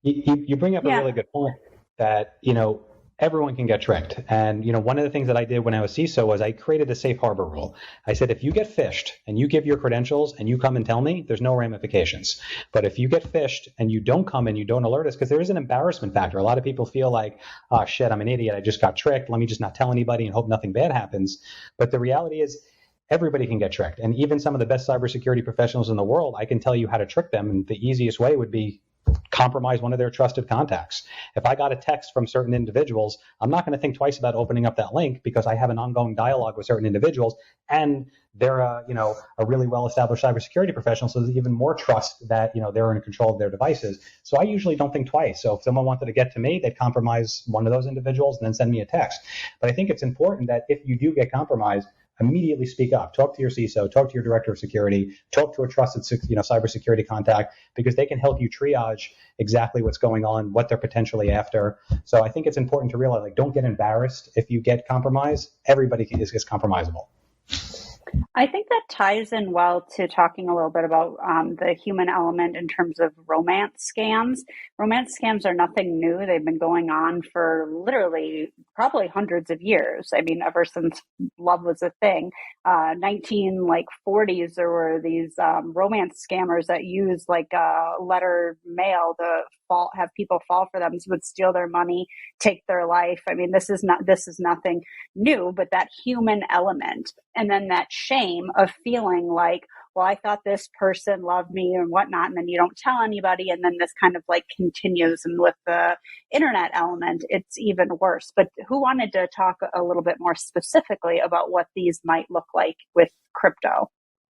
You bring up a really good point that, everyone can get tricked. And, one of the things that I did when I was CISO was I created a safe harbor rule. I said, if you get phished and you give your credentials and you come and tell me, there's no ramifications. But if you get phished and you don't come and you don't alert us, because there is an embarrassment factor. A lot of people feel like, oh shit, I'm an idiot. I just got tricked. Let me just not tell anybody and hope nothing bad happens. But the reality is everybody can get tricked. And even some of the best cybersecurity professionals in the world, I can tell you how to trick them. And the easiest way would be compromise one of their trusted contacts. If I got a text from certain individuals, I'm not going to think twice about opening up that link because I have an ongoing dialogue with certain individuals, and they're a really well-established cybersecurity professional, so there's even more trust that they're in control of their devices. So I usually don't think twice. So if someone wanted to get to me, they'd compromise one of those individuals and then send me a text. But I think it's important that if you do get compromised, immediately speak up. Talk to your CISO, talk to your director of security, talk to a trusted cybersecurity contact, because they can help you triage exactly what's going on, what they're potentially after. So I think it's important to realize, don't get embarrassed if you get compromised. Everybody is compromisable. I think that ties in well to talking a little bit about the human element in terms of romance scams. Romance scams are nothing new. They've been going on for literally probably hundreds of years. I mean, ever since love was a thing. 1940s, there were these romance scammers that used letter mail to have people fall for them, would steal their money, take their life. I mean, this is nothing new, but that human element, and then that shame of feeling like, well, I thought this person loved me and whatnot, and then you don't tell anybody, and then this kind of continues. And with the internet element, it's even worse. But who wanted to talk a little bit more specifically about what these might look like with crypto?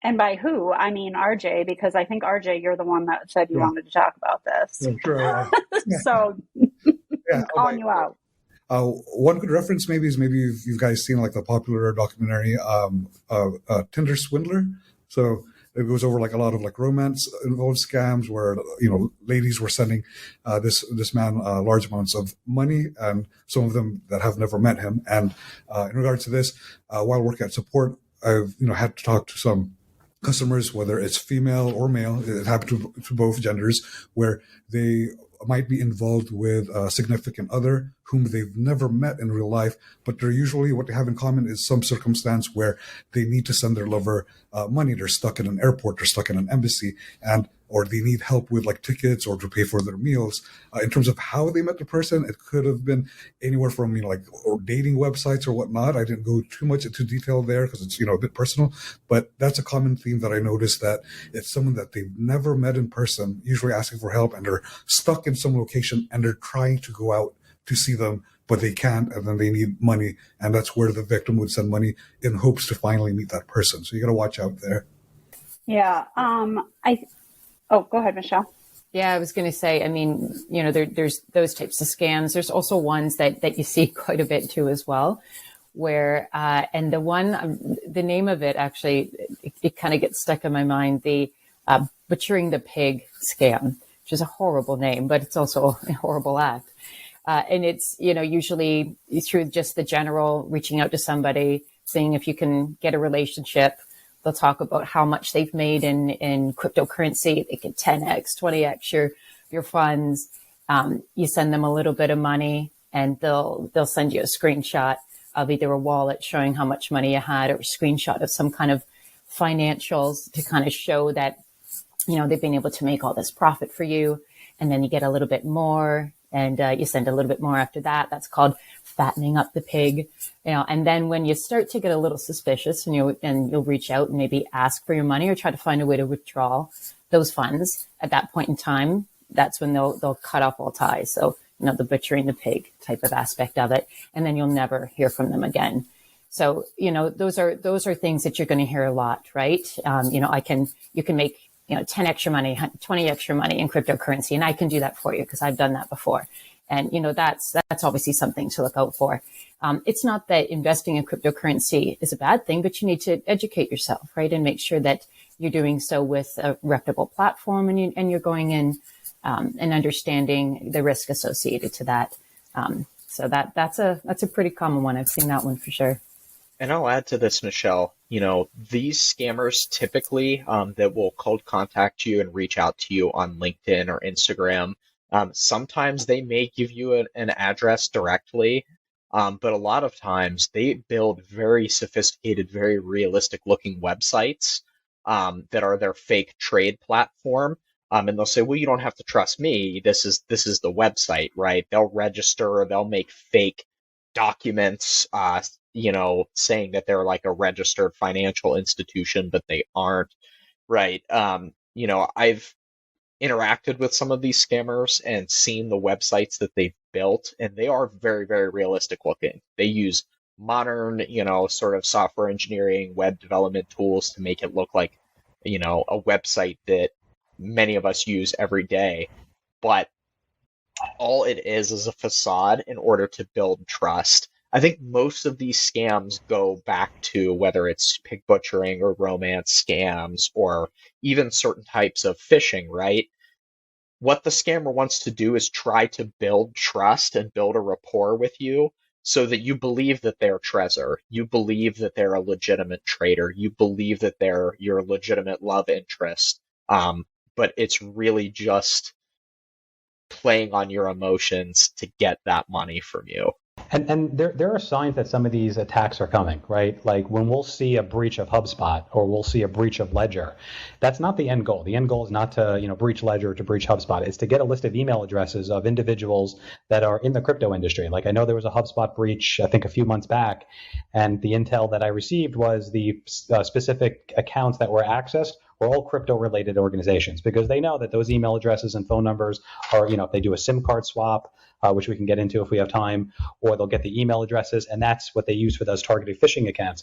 And by who, I mean RJ, because I think RJ, you're the one that said you wanted to talk about this. Yeah, sure. So I'm calling you out. One good reference maybe is you've guys seen the popular documentary Tinder Swindler. So it goes over a lot of romance involved scams where ladies were sending this man large amounts of money, and some of them that have never met him. And in regards to this, while working at support, I've had to talk to some customers, whether it's female or male, it happened to both genders, where they might be involved with a significant other whom they've never met in real life, but they're usually, what they have in common is some circumstance where they need to send their lover money. They're stuck in an airport, they're stuck in an embassy, or they need help with tickets or to pay for their meals. In terms of how they met the person, it could have been anywhere from or dating websites or whatnot. I didn't go too much into detail there because it's a bit personal, but that's a common theme that I noticed, that it's someone that they've never met in person, usually asking for help, and they're stuck in some location and they're trying to go out to see them, but they can't, and then they need money, and that's where the victim would send money in hopes to finally meet that person. So you got to watch out there. Yeah. Oh, go ahead, Michelle. Yeah, I was going to say, I mean, there's those types of scams. There's also ones that you see quite a bit too as well, where, and the one, the name of it actually, it kind of gets stuck in my mind, the butchering the pig scam, which is a horrible name, but it's also a horrible act. And it's, usually through just the general reaching out to somebody, seeing if you can get a relationship. They'll talk about how much they've made in cryptocurrency. They can 10x, 20x your funds. You send them a little bit of money, and they'll send you a screenshot of either a wallet showing how much money you had, or a screenshot of some kind of financials to kind of show that, they've been able to make all this profit for you. And then you get a little bit more, and you send a little bit more after that. That's called fattening up the pig. And then when you start to get a little suspicious, and you'll reach out and maybe ask for your money or try to find a way to withdraw those funds, at that point in time, that's when they'll cut off all ties. So, the butchering the pig type of aspect of it, and then you'll never hear from them again. So, those are things that you're going to hear a lot, right? You can make 10 extra money, 20 extra money in cryptocurrency, and I can do that for you because I've done that before. And, that's obviously something to look out for. It's not that investing in cryptocurrency is a bad thing, but you need to educate yourself, right? And make sure that you're doing so with a reputable platform, and you're going in and understanding the risk associated to that. So that's a pretty common one. I've seen that one for sure. And I'll add to this, Michelle, these scammers typically that will cold contact you and reach out to you on LinkedIn or Instagram, sometimes they may give you an address directly, but a lot of times they build very sophisticated, very realistic looking websites that are their fake trade platform. And they'll say, well, you don't have to trust me. This is the website, right? They'll register, they'll make fake documents, saying that they're like a registered financial institution, but they aren't, right? interacted with some of these scammers and seen the websites that they've built, and they are very, very realistic looking. They use modern, sort of software engineering, web development tools to make it look like, a website that many of us use every day. But all it is a facade in order to build trust. I think most of these scams go back to whether it's pig butchering or romance scams or even certain types of phishing, right? What the scammer wants to do is try to build trust and build a rapport with you so that you believe that they're Trezor, you believe that they're a legitimate trader, you believe that they're your legitimate love interest. But it's really just playing on your emotions to get that money from you. And there are signs that some of these attacks are coming, right? Like when we'll see a breach of HubSpot or we'll see a breach of Ledger, that's not the end goal. The end goal is not to breach Ledger or to breach HubSpot. It's to get a list of email addresses of individuals that are in the crypto industry. Like I know there was a HubSpot breach, I think a few months back, and the intel that I received was the specific accounts that were accessed were all crypto-related organizations because they know that those email addresses and phone numbers are, if they do a SIM card swap, which we can get into if we have time, or they'll get the email addresses, and that's what they use for those targeted phishing accounts.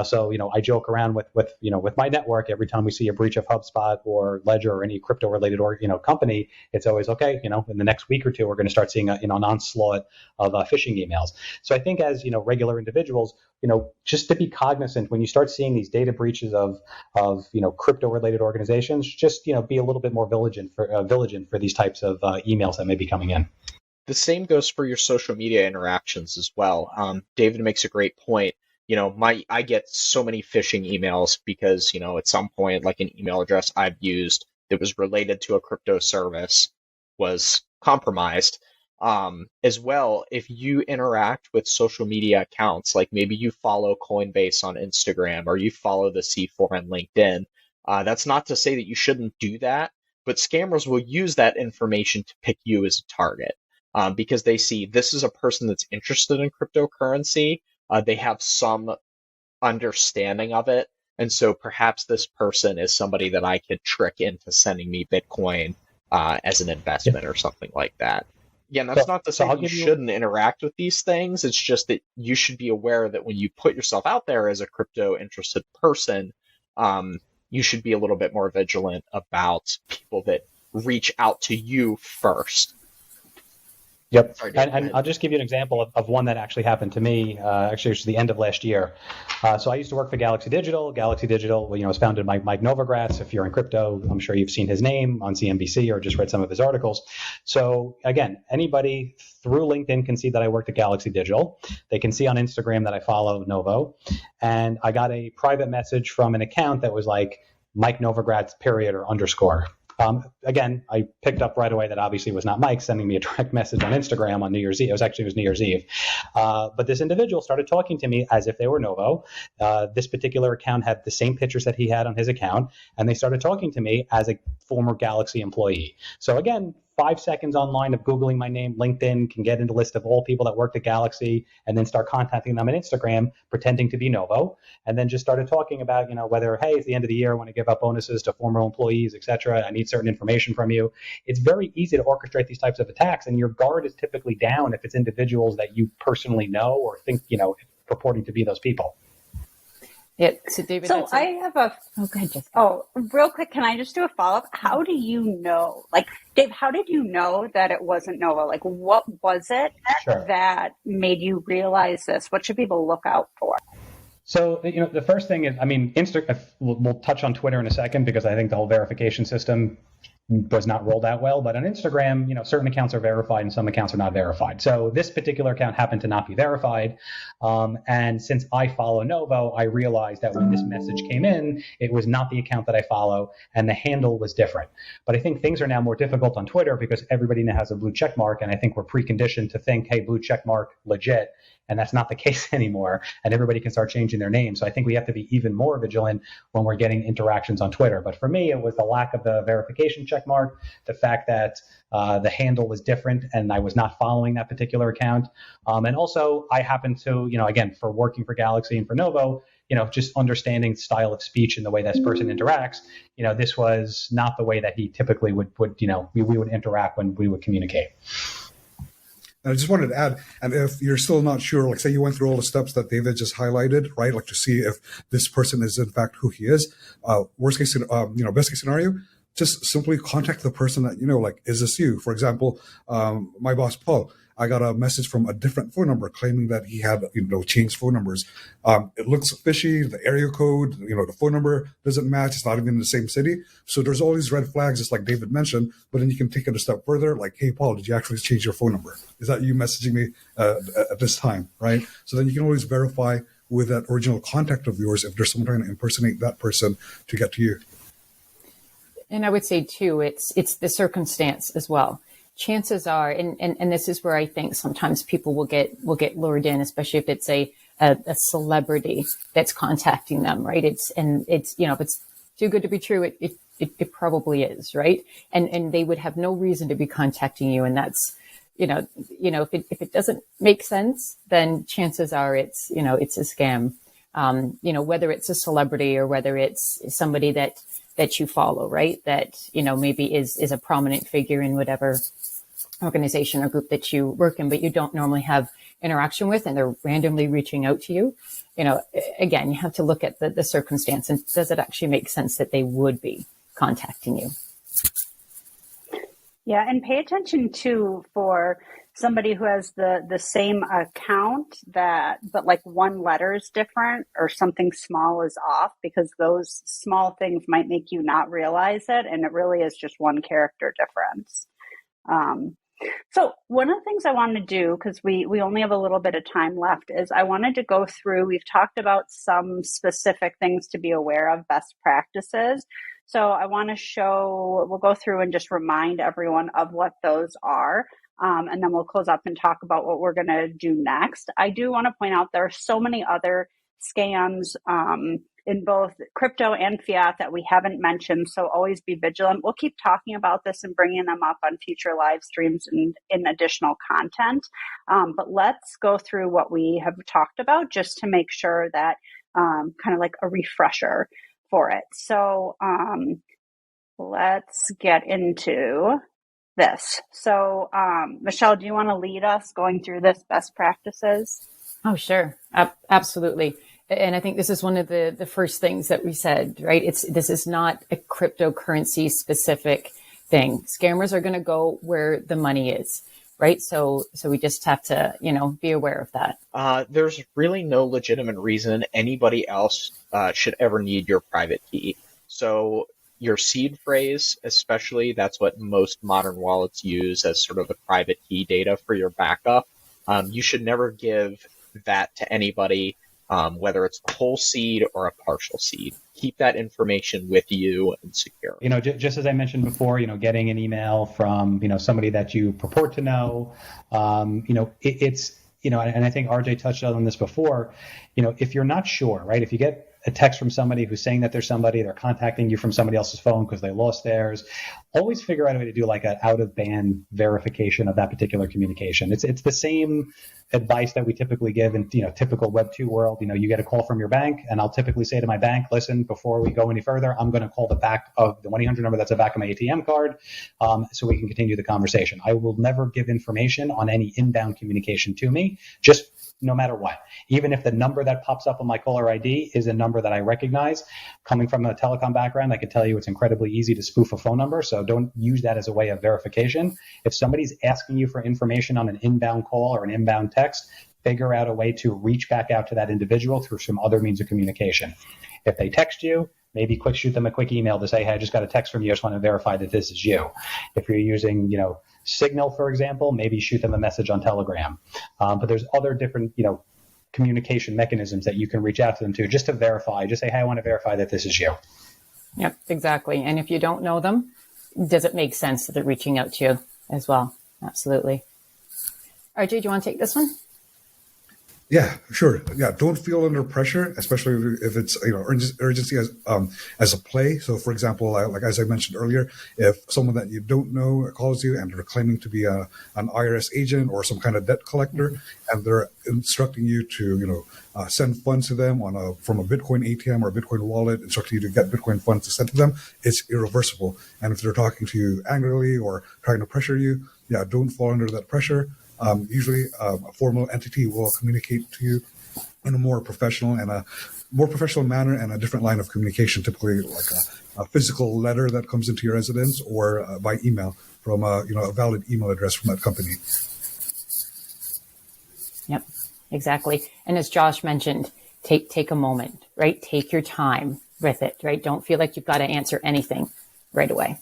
So I joke around with my network every time we see a breach of HubSpot or Ledger or any crypto-related company. It's always okay. In the next week or two, we're going to start seeing an onslaught of phishing emails. So I think as regular individuals, just to be cognizant when you start seeing these data breaches of crypto-related organizations, just be a little bit more vigilant for these types of emails that may be coming in. The same goes for your social media interactions as well. David makes a great point. I get so many phishing emails because, at some point, like an email address I've used that was related to a crypto service was compromised. As well, if you interact with social media accounts, like maybe you follow Coinbase on Instagram or you follow the C4 on LinkedIn, that's not to say that you shouldn't do that, but scammers will use that information to pick you as a target. Because they see this is a person that's interested in cryptocurrency. They have some understanding of it. And so perhaps this person is somebody that I could trick into sending me Bitcoin as an investment or something like that. Yeah, that's not to say that you shouldn't interact with these things. It's just that you should be aware that when you put yourself out there as a crypto interested person, you should be a little bit more vigilant about people that reach out to you first. Yep. And I'll just give you an example of one that actually happened to me. Actually, it was the end of last year. So I used to work for Galaxy Digital. Galaxy Digital, was founded by Mike Novogratz. If you're in crypto, I'm sure you've seen his name on CNBC or just read some of his articles. So again, anybody through LinkedIn can see that I worked at Galaxy Digital. They can see on Instagram that I follow Novo. And I got a private message from an account that was like Mike Novogratz period or underscore. Again, I picked up right away that obviously was not Mike sending me a direct message on Instagram on New Year's Eve. It was New Year's Eve. But this individual started talking to me as if they were Novo. This particular account had the same pictures that he had on his account, and they started talking to me as a former Galaxy employee. So again, 5 seconds online of Googling my name, LinkedIn, can get into a list of all people that worked at Galaxy, and then start contacting them on Instagram, pretending to be Novo, and then just started talking about, whether, hey, it's the end of the year, I want to give out bonuses to former employees, etc. I need certain information from you. It's very easy to orchestrate these types of attacks, and your guard is typically down if it's individuals that you personally know or think, purporting to be those people. Yeah, so David. So I have a. Oh, go ahead, Jessica. Oh, real quick, can I just do a follow-up? How do you know? Like, Dave, how did you know that it wasn't Novo? Like, what was it that made you realize this? What should people look out for? So, the first thing is, we'll touch on Twitter in a second because I think the whole verification system was not rolled out well. But on Instagram, certain accounts are verified and some accounts are not verified. So this particular account happened to not be verified. And since I follow Novo, I realized that when this message came in, it was not the account that I follow and the handle was different. But I think things are now more difficult on Twitter because everybody now has a blue check mark. And I think we're preconditioned to think, hey, blue check mark, legit. And that's not the case anymore. And everybody can start changing their name. So I think we have to be even more vigilant when we're getting interactions on Twitter. But for me, it was the lack of the verification check check mark, the fact that the handle was different and I was not following that particular account. And also I happen to, again, for working for Galaxy and for Novo, just understanding style of speech and the way this person interacts, this was not the way that he typically would we would interact when we would communicate. And I just wanted to add, and if you're still not sure, like say you went through all the steps that David just highlighted, right? Like to see if this person is in fact who he is. Best case scenario, just simply contact the person that, like, is this you? For example, my boss, Paul, I got a message from a different phone number claiming that he had, changed phone numbers. It looks fishy. The area code, the phone number doesn't match. It's not even in the same city. So there's all these red flags, just like David mentioned. But then you can take it a step further. Like, hey, Paul, did you actually change your phone number? Is that you messaging me at this time, right? So then you can always verify with that original contact of yours if there's someone trying to impersonate that person to get to you. And I would say too, it's the circumstance as well. Chances are, and this is where I think sometimes people will get lured in, especially if it's a celebrity that's contacting them, right? If it's too good to be true, it probably is, right? And they would have no reason to be contacting you, and that's if it doesn't make sense, then chances are it's a scam. Whether it's a celebrity or whether it's somebody that you follow, right? That, maybe is a prominent figure in whatever organization or group that you work in, but you don't normally have interaction with, and they're randomly reaching out to you. Again, you have to look at the circumstance, and does it actually make sense that they would be contacting you? Yeah, and pay attention too for somebody who has the same account but like one letter is different or something small is off, because those small things might make you not realize it, and it really is just one character difference. So one of the things I want to do, because we only have a little bit of time left, is I wanted to go through, we've talked about some specific things to be aware of, best practices. So I want to we'll go through and just remind everyone of what those are. And then we'll close up and talk about what we're going to do next. I do want to point out there are so many other scams in both crypto and fiat that we haven't mentioned. So always be vigilant. We'll keep talking about this and bringing them up on future live streams and in additional content. But let's go through what we have talked about just to make sure that kind of like a refresher for it. So let's get into this. So Michelle, do you want to lead us going through this best practices? Oh, sure. Absolutely. And I think this is one of the first things that we said, right? This is not a cryptocurrency specific thing. Scammers are going to go where the money is, right? So we just have to, be aware of that. There's really no legitimate reason anybody else should ever need your private key. So your seed phrase, especially, that's what most modern wallets use as sort of the private key data for your backup. You should never give that to anybody, whether it's the whole seed or a partial seed. Keep that information with you and secure. Just as I mentioned before, getting an email from, somebody that you purport to know, it's, and I think RJ touched on this before, if you're not sure, right, if you get a text from somebody who's saying that there's somebody, they're contacting you from somebody else's phone because they lost theirs, always figure out a way to do like an out of band verification of that particular communication. It's the same advice that we typically give in typical Web2 world. You get a call from your bank, and I'll typically say to my bank, listen, before we go any further, I'm going to call the back of the 1-800 number that's the back of my ATM card, so we can continue the conversation. I will never give information on any inbound communication to me, just no matter what. Even if the number that pops up on my caller ID is a number that I recognize, coming from a telecom background, I can tell you it's incredibly easy to spoof a phone number. So don't use that as a way of verification. If somebody's asking you for information on an inbound call or an inbound text, figure out a way to reach back out to that individual through some other means of communication. If they text you, maybe shoot them a quick email to say, hey, I just got a text from you. I just want to verify that this is you. If you're using, Signal, for example, maybe shoot them a message on Telegram. But there's other different, communication mechanisms that you can reach out to them to just to verify. Just say, hey, I want to verify that this is you. Yep, exactly. And if you don't know them, does it make sense that they're reaching out to you as well? Absolutely. RJ, do you want to take this one? Yeah, sure. Yeah, don't feel under pressure, especially if it's urgency as a play. So, for example, like as I mentioned earlier, if someone that you don't know calls you and they're claiming to be an IRS agent or some kind of debt collector, and they're instructing you to send funds to them from a Bitcoin ATM or a Bitcoin wallet, instructing you to get Bitcoin funds to send to them, it's irreversible. And if they're talking to you angrily or trying to pressure you, yeah, don't fall under that pressure. Usually, a formal entity will communicate to you in a more professional manner and a different line of communication, typically like a physical letter that comes into your residence or by email from a valid email address from that company. Yep, exactly. And as Josh mentioned, take a moment, right? Take your time with it, right? Don't feel like you've got to answer anything right away.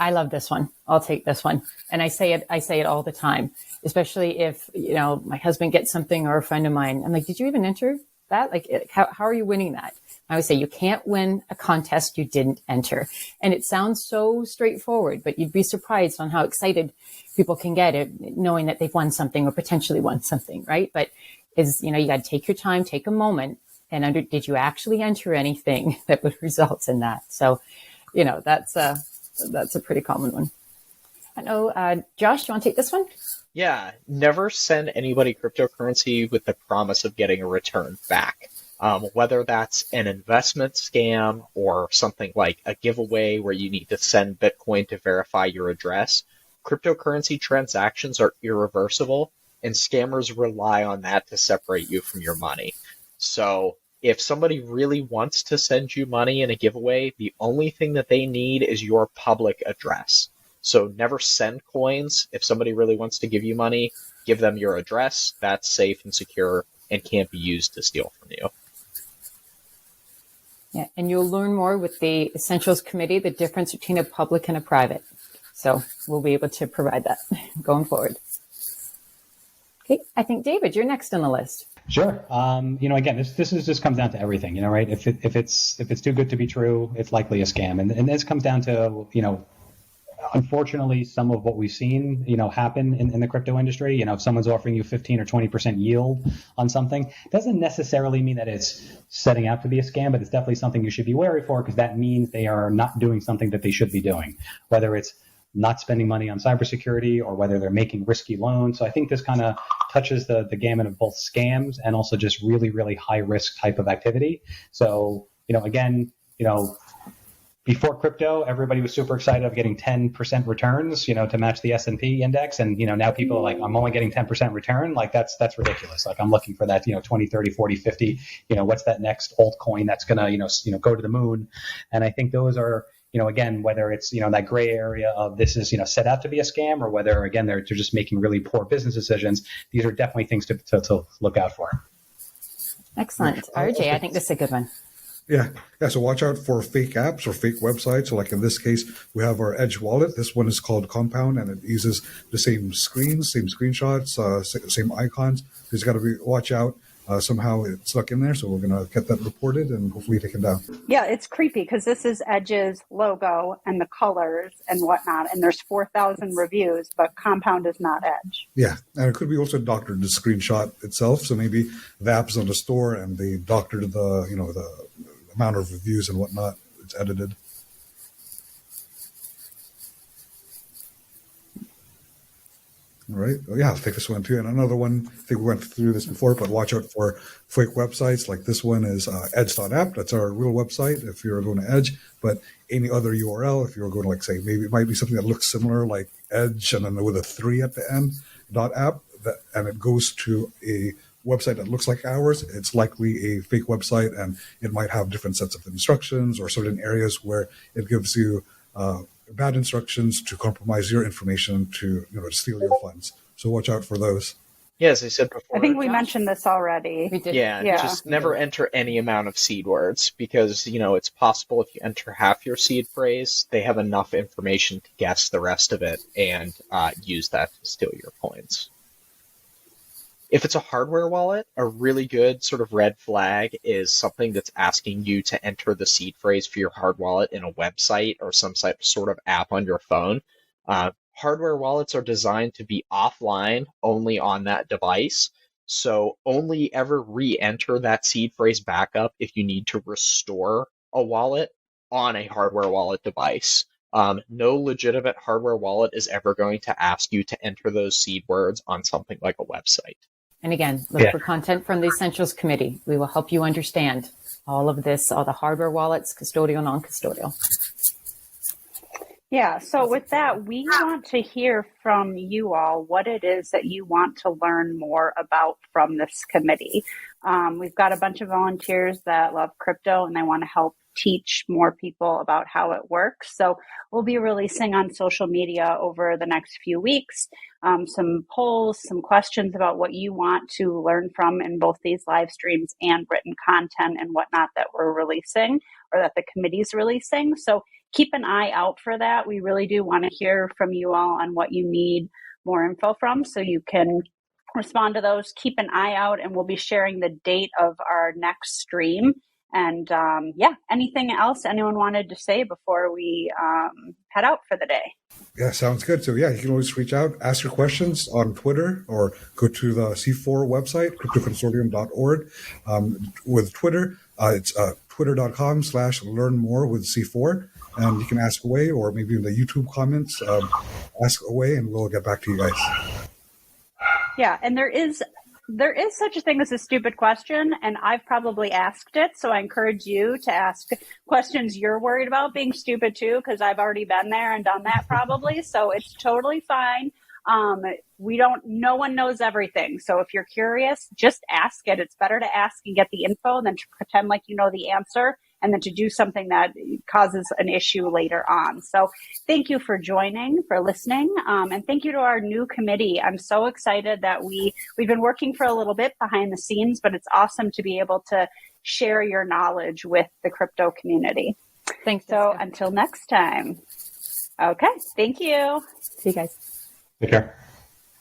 I love this one. I'll take this one. And I say it all the time, especially if, my husband gets something or a friend of mine. I'm like, did you even enter that? Like, how are you winning that? I always say you can't win a contest you didn't enter. And it sounds so straightforward, but you'd be surprised on how excited people can get it, knowing that they've won something or potentially won something, right? But you got to take your time, take a moment and did you actually enter anything that would result in that? So, that's a pretty common one. I know, Josh, do you want to take this one? Yeah, never send anybody cryptocurrency with the promise of getting a return back. Whether that's an investment scam or something like a giveaway where you need to send Bitcoin to verify your address, cryptocurrency transactions are irreversible, and scammers rely on that to separate you from your money. So if somebody really wants to send you money in a giveaway, the only thing that they need is your public address. So never send coins. If somebody really wants to give you money, give them your address. That's safe and secure and can't be used to steal from you. Yeah, and you'll learn more with the Essentials Committee, the difference between a public and a private. So we'll be able to provide that going forward. Okay, I think, David, you're next on the list. Sure. Again, this just comes down to everything, right? If it's too good to be true, it's likely a scam. And this comes down to, unfortunately, some of what we've seen, happen in the crypto industry. If someone's offering you 15 or 20% yield on something, doesn't necessarily mean that it's setting out to be a scam, but it's definitely something you should be wary for, because that means they are not doing something that they should be doing, whether it's not spending money on cybersecurity or whether they're making risky loans. So I think this kind of touches the gamut of both scams and also just really, really high risk type of activity. So, before crypto, everybody was super excited of getting 10% returns, to match the S&P index. And, now people are like, I'm only getting 10% return. Like that's ridiculous. Like I'm looking for that, 20, 30, 40, 50, what's that next altcoin that's going to, go to the moon. And I think those are, again, whether it's, that gray area of this is, set out to be a scam, or whether, again, they're just making really poor business decisions. These are definitely things to look out for. Excellent. RJ, I think this is a good one. Yeah. So watch out for fake apps or fake websites. So like in this case, we have our Edge wallet. This one is called Compound, and it uses the same screens, same screenshots, same icons. There's got to watch out. Somehow it stuck in there, so we're going to get that reported and hopefully take it down. Yeah, it's creepy because this is Edge's logo and the colors and whatnot, and there's 4,000 reviews, but Compound is not Edge. Yeah, and it could be also doctored, the screenshot itself. So maybe the app is on the store and they doctored the amount of reviews and whatnot. It's edited. All right. Oh, yeah, I'll take this one too. And another one, I think we went through this before, but watch out for fake websites. Like this one is edge.app. That's our real website if you're going to Edge. But any other URL, if you're going to, like, say, maybe it might be something that looks similar, like Edge, and then with a 3 at the end, .app, and it goes to a website that looks like ours, it's likely a fake website, and it might have different sets of instructions or certain areas where it gives you bad instructions to compromise your information to steal your funds. So watch out for those. Yeah, as I said before. I think we mentioned this already. We did. Yeah, just never enter any amount of seed words because, it's possible if you enter half your seed phrase, they have enough information to guess the rest of it and use that to steal your coins. If it's a hardware wallet, a really good sort of red flag is something that's asking you to enter the seed phrase for your hard wallet in a website or some sort of app on your phone. Hardware wallets are designed to be offline only on that device. So only ever re-enter that seed phrase backup if you need to restore a wallet on a hardware wallet device. No legitimate hardware wallet is ever going to ask you to enter those seed words on something like a website. And again, look for content from the Essentials Committee. We will help you understand all of this, all the hardware wallets, custodial, non-custodial. Yeah, so with that, we want to hear from you all what it is that you want to learn more about from this committee. We've got a bunch of volunteers that love crypto and they want to help teach more people about how it works. So we'll be releasing on social media over the next few weeks some polls, some questions about what you want to learn from in both these live streams and written content and whatnot that we're releasing or that the committee's releasing. So keep an eye out for that. We really do want to hear from you all on what you need more info from so you can respond to those. Keep an eye out and we'll be sharing the date of our next stream. And anything else anyone wanted to say before we head out for the day? Yeah, sounds good. So you can always reach out, ask your questions on Twitter or go to the C4 website, cryptoconsortium.org. With Twitter, it's twitter.com/learnmore with C4. And you can ask away, or maybe in the YouTube comments, ask away, and we'll get back to you guys. Yeah, and there is such a thing as a stupid question, and I've probably asked it. So I encourage you to ask questions you're worried about being stupid too, because I've already been there and done that probably. So it's totally fine. No one knows everything. So if you're curious, just ask it. It's better to ask and get the info than to pretend like you know the answer and then to do something that causes an issue later on. So thank you for joining, for listening, and thank you to our new committee. I'm so excited that we've been working for a little bit behind the scenes, but it's awesome to be able to share your knowledge with the crypto community. Thanks. So until next time. Okay, thank you. See you guys. Take care.